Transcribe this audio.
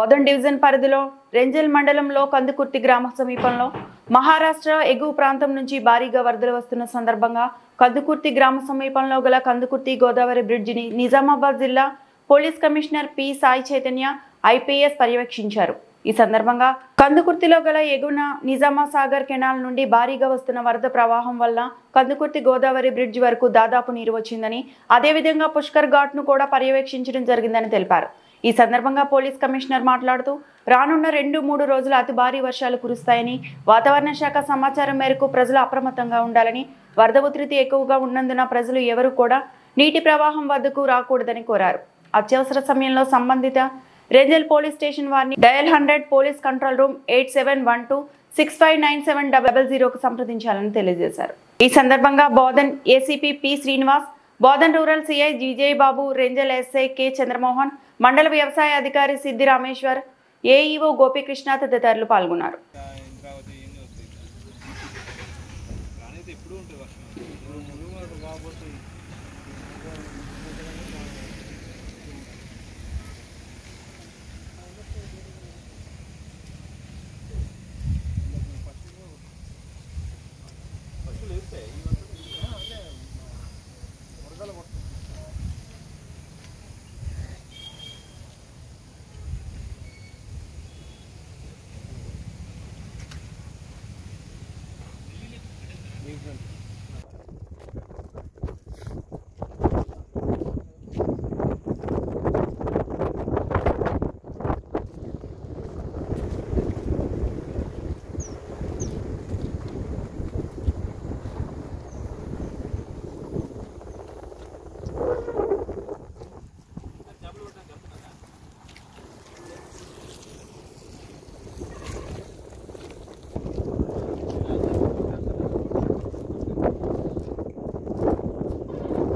Bodhan division పరిధిలో రెంజల్ మండలంలో కందుకుర్తి గ్రామ సమీపంలో మహారాష్ట్ర ఎగువ ప్రాంతం నుంచి భారీగా వరదలు వస్తున్న సందర్భంగా కందుకుర్తి గ్రామ సమీపంలో గల కందుకుర్తి గోదావరి బ్రిడ్జిని నిజామాబాద్ జిల్లా police commissioner P Sai Chaitanya IPS పర్యవేక్షించారు। ఈ సందర్భంగా కందుకుర్తిలో గల ఎగువన నిజామా సాగర్ కెనాల్ నుండి భారీగా వస్తున్న వరద ప్రవాహం వల్ల కందుకుర్తి గోదావరి బ్రిడ్జ్ వరకు దాదాపు నీరు వచ్చిందని, అదేవిధంగా పుష్కర్ ఘాట్ ను కూడా పర్యవేక్షించడం జరిగిందని తెలిపారు। ఈ సందర్భంగా పోలీస్ కమిషనర్ మాట్లాడుతూ రానున్న 2-3 రోజులు అతి భారీ వర్షాలు కురుస్తాయని, వాతావరణ శాఖ సమాచారం మేరకు ప్రజలు అప్రమత్తంగా ఉండాలని, వరద ఉధృతి ఎక్కువగా ఉన్నందున ప్రజలు ఎవరు కూడా నీటి ప్రవాహం వద్దకు రాకూడదని కోరారు। అత్యవసర సమయంలో సంబంధిత రెంజల్ పోలీస్ స్టేషన్ వారిని డయల్ 100 పోలీస్ కంట్రోల్ రూమ్ 8712659700కు సంప్రదించాలని తెలియజేశారు। ఈ సందర్భంగా Bodhan ACP P Srinivas, Bodhan rural CI Vijay Babu, Renjal SI K Chandramohan, మండల వ్యవసాయ అధికారి సిద్ధి రామేశ్వర్, ఏఈఓ గోపీకృష్ణ తదితరులు పాల్గొన్నారు।